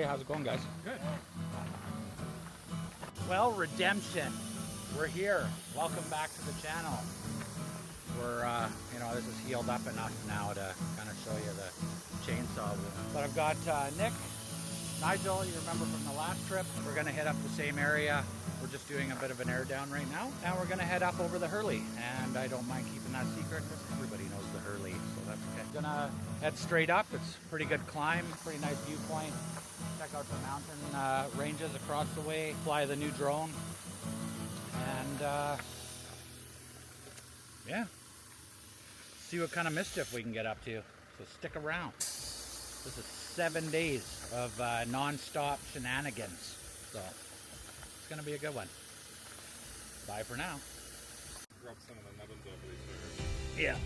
Hey, how's it going, guys? Good. Well, redemption. We're here. Welcome back to the channel. We're, this is healed up enough now to kind of show you the chainsaw. But I've got Nick, Nigel, you remember from the last trip. We're going to hit up the same area. We're just doing a bit of an air down right now. And we're going to head up over the Hurley. And I don't mind keeping that secret because everybody knows the Hurley, so that's okay. Gonna head straight up. It's a pretty good climb, pretty nice viewpoint. Check out the mountain ranges across the way. Fly the new drone. And yeah, see what kind of mischief we can get up to. So stick around. This is 7 days of non-stop shenanigans. So it's gonna be a good one. Bye for now. Drop some of the nubbins over these fingers. Yeah.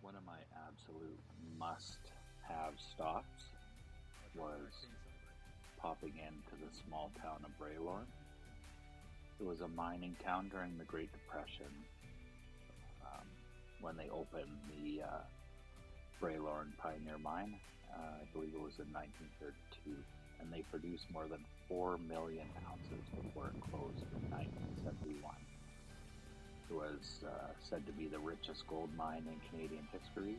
One of my absolute must-have stops was popping into the small town of Bralorne. It was a mining town during the Great Depression when they opened the Bralorne Pioneer Mine. I believe it was in 1932, and they produced more than 4 million ounces before it closed in 1971. It was said to be the richest gold mine in Canadian history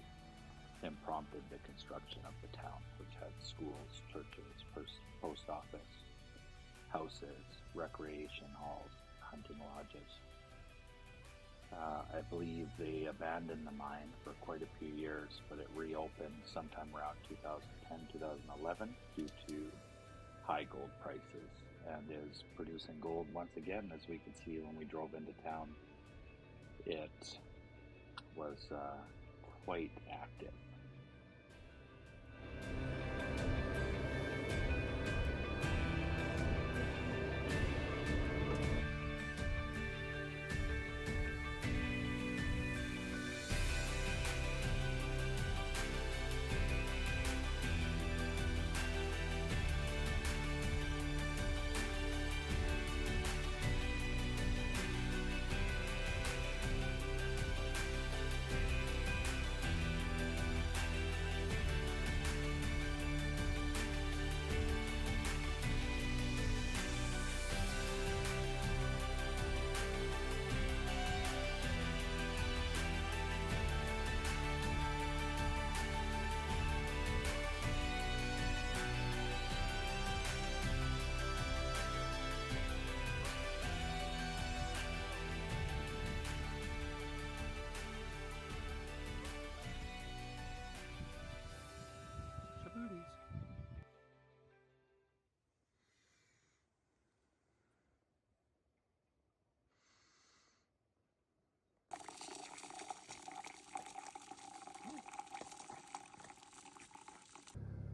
and prompted the construction of the town, which had schools, churches, post office, houses, recreation halls, hunting lodges. I believe they abandoned the mine for quite a few years, but it reopened sometime around 2010-2011 due to high gold prices, and is producing gold once again, as we could see when we drove into town. It was quite active.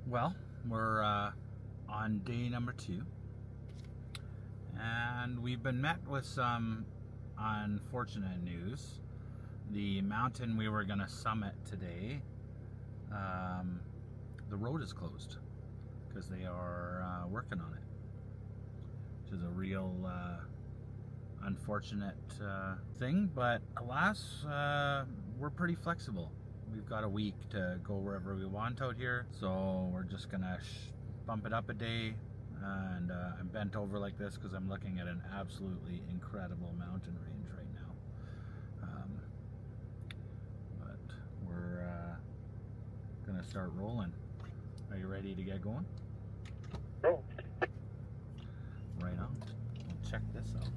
Well, we're on day number 2, and we've been met with some unfortunate news. The mountain we were going to summit today, the road is closed because they are working on it, which is a real unfortunate thing, but alas, we're pretty flexible. We've got a week to go wherever we want out here, so we're just gonna bump it up a day. And I'm bent over like this because I'm looking at an absolutely incredible mountain range right now. But we're gonna start rolling. Are you ready to get going? Oh. Right on. We'll check this out.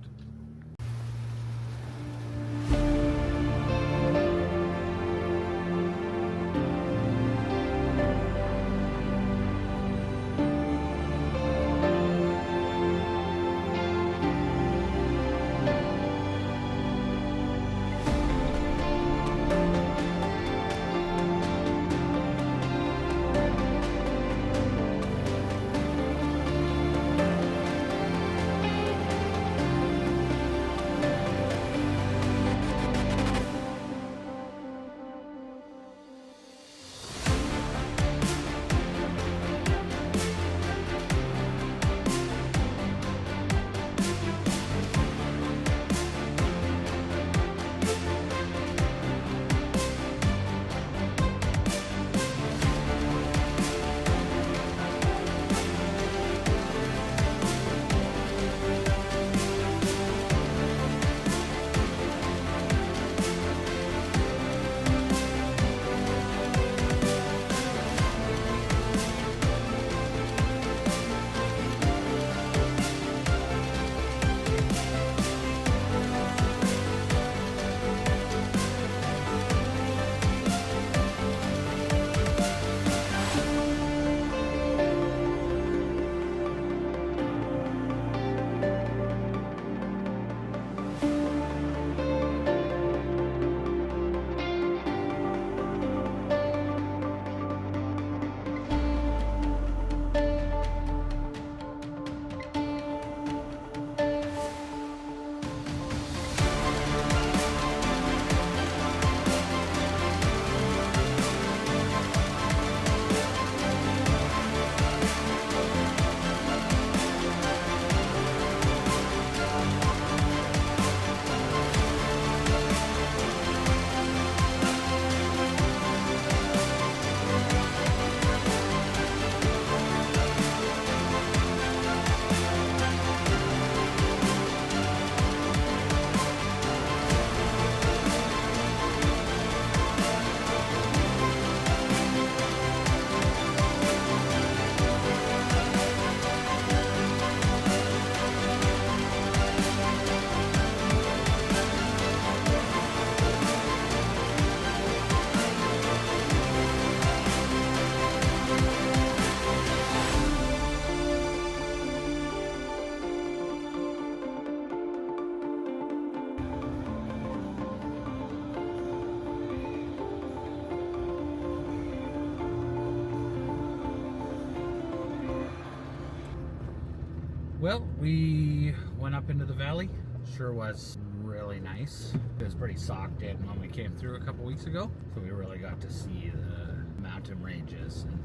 Well, we went up into the valley. Sure was really nice. It was pretty socked in when we came through a couple weeks ago, so we really got to see the mountain ranges and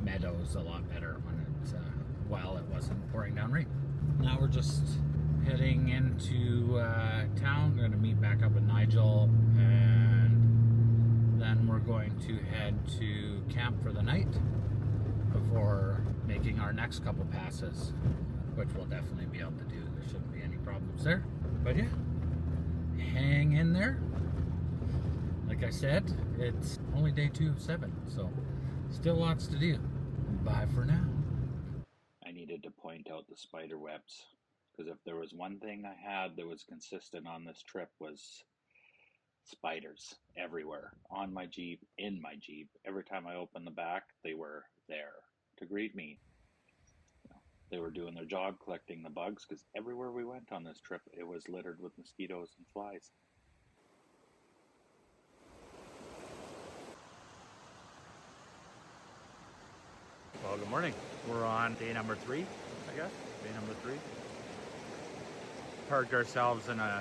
meadows a lot better when it while it wasn't pouring down rain. Now we're just heading into town. We're going to meet back up with Nigel, and then we're going to head to camp for the night before making our next couple passes, which we'll definitely be able to do. There shouldn't be any problems there. But yeah, hang in there. Like I said, it's only day 2 of 7, so still lots to do. Bye for now. I needed to point out the spider webs, because if there was one thing I had that was consistent on this trip was spiders everywhere, on my Jeep, in my Jeep. Every time I opened the back, they were there to greet me. They were doing their job collecting the bugs, because everywhere we went on this trip, it was littered with mosquitoes and flies. Well, good morning. We're on day number 3, I guess. Day number 3. Parked ourselves in a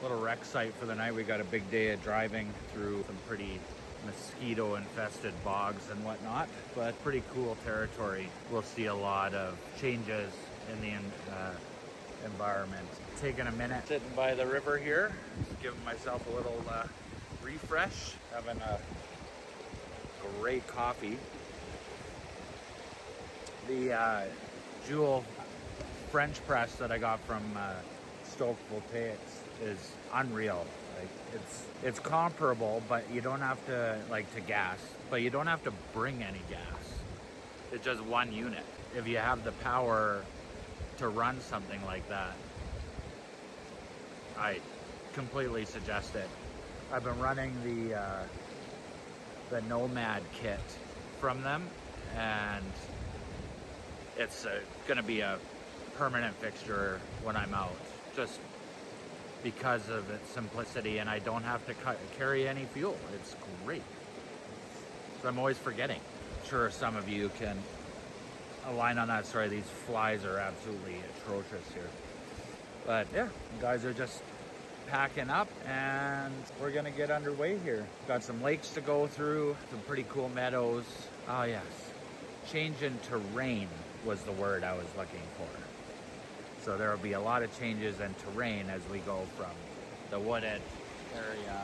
little wreck site for the night. We got a big day of driving through some pretty mosquito-infested bogs and whatnot, but pretty cool territory. We'll see a lot of changes in the environment. Taking a minute sitting by the river here, just giving myself a little refresh, having a great coffee. The Joule French press that I got from Stoke Voltaics is unreal. Like it's comparable, but you don't have to to gas, but you don't have to bring any gas. It's just one unit. If you have the power to run something like that, I completely suggest it. I've been running the Nomad kit from them, and it's going to be a permanent fixture when I'm out, just because of its simplicity, and I don't have to carry any fuel. It's great. So I'm always forgetting. I'm sure some of you can align on that. Sorry, these flies are absolutely atrocious here. But yeah, guys are just packing up, and we're gonna get underway here. Got some lakes to go through, some pretty cool meadows. Oh yes, change in terrain was the word I was looking for. So there will be a lot of changes in terrain as we go from the wooded area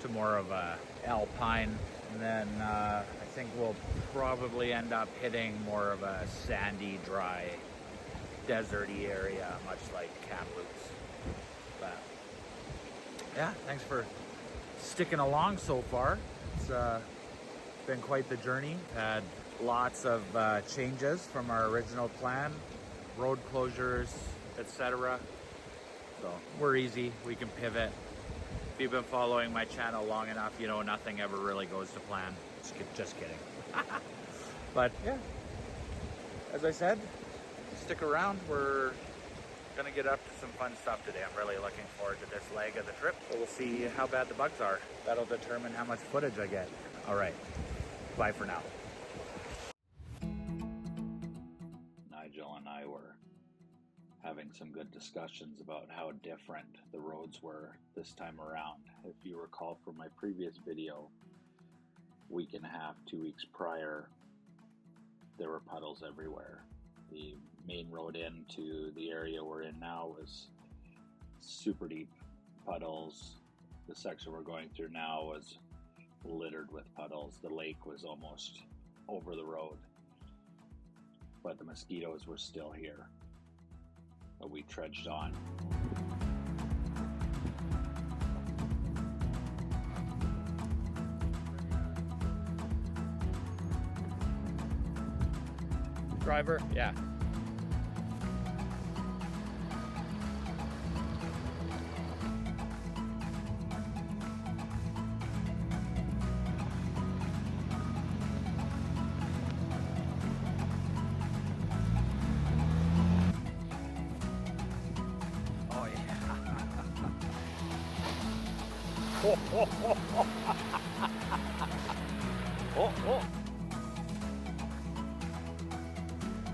to more of a alpine, and then I think we'll probably end up hitting more of a sandy, dry, deserty area, much like Kamloops. But yeah, thanks for sticking along so far. It's been quite the journey. Had lots of changes from our original plan. Road closures, etc. So we're easy, we can pivot. If you've been following my channel long enough, you know nothing ever really goes to plan. Just kidding. But yeah, as I said, stick around. We're gonna get up to some fun stuff today. I'm really looking forward to this leg of the trip. We'll see how bad the bugs are. That'll determine how much footage I get. All right, bye for now. Nigel and I were having some good discussions about how different the roads were this time around. If you recall from my previous video, week and a half, 2 weeks prior, there were puddles everywhere. The main road into the area we're in now was super deep puddles. The section we're going through now was littered with puddles. The lake was almost over the road, but the mosquitoes were still here. But we trudged on. Driver, yeah. Oh, oh, oh, oh. Oh, oh.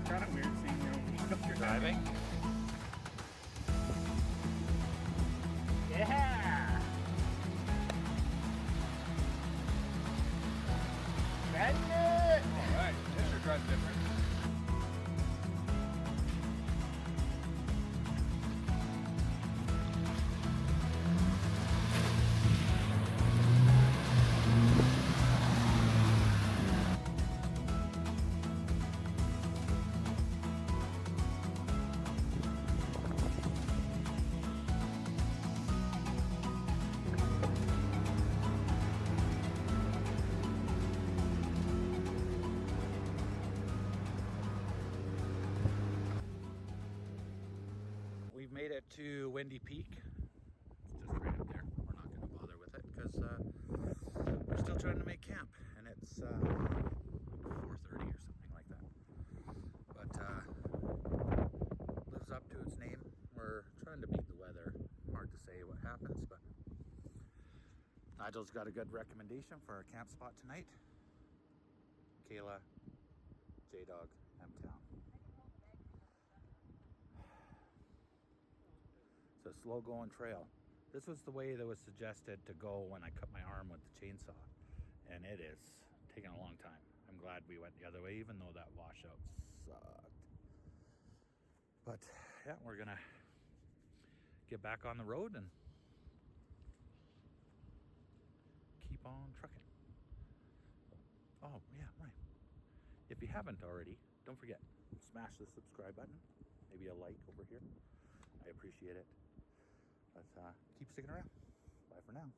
Kind of weird seeing your own driving. Yeah! Bend it! Alright, this sure drives different. We've made it to Wendy Peak. It's just right up there. We're not going to bother with it because we're still trying to make camp, and it's 4:30 or something like that. But lives up to its name. We're trying to beat the weather. Hard to say what happens, but Nigel's got a good recommendation for our camp spot tonight. Mikayla, J-Dog, M-Town. It's a slow going trail. This was the way that was suggested to go when I cut my arm with the chainsaw, and it is taking a long time. I'm glad we went the other way, even though that washout sucked. But yeah, we're gonna get back on the road and keep on trucking. Oh yeah, right. If you haven't already, don't forget, smash the subscribe button. Maybe a like over here. I appreciate it. But keep sticking around. Bye for now.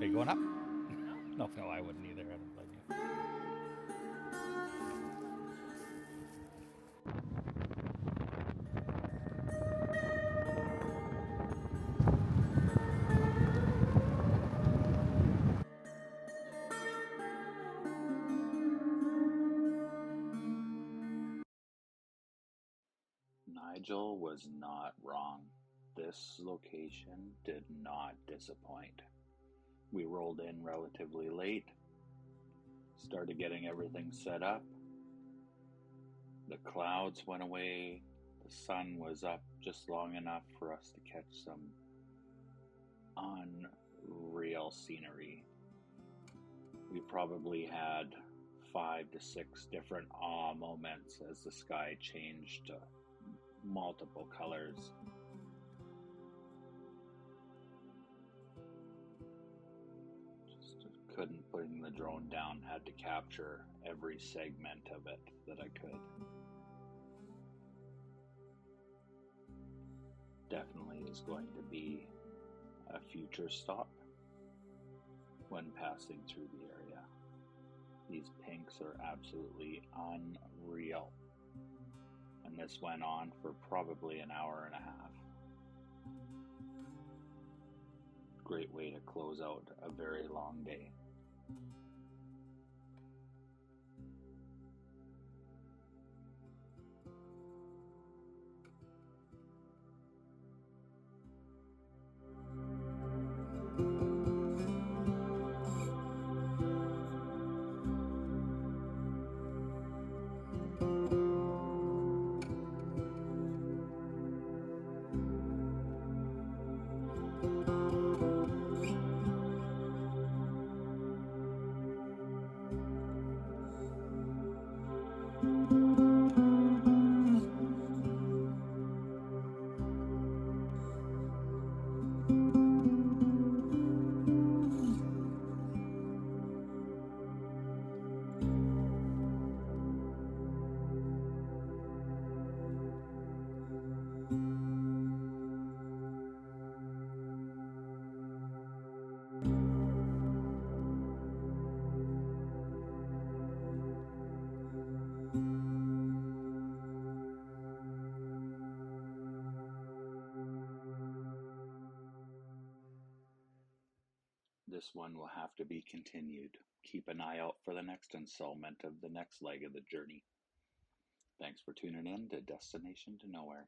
Are you going up? No, I wouldn't either. I don't blame you. Nigel was not wrong. This location did not disappoint. We rolled in relatively late, started getting everything set up. The clouds went away. The sun was up just long enough for us to catch some unreal scenery. We probably had 5 to 6 different awe moments as the sky changed to multiple colors. Just couldn't bring the drone down, had to capture every segment of it that I could. Definitely is going to be a future stop when passing through the area. These pinks are absolutely unreal. And this went on for probably an hour and a half. Great way to close out a very long day. This one will have to be continued. Keep an eye out for the next installment of the next leg of the journey. Thanks for tuning in to Destination to Nowhere.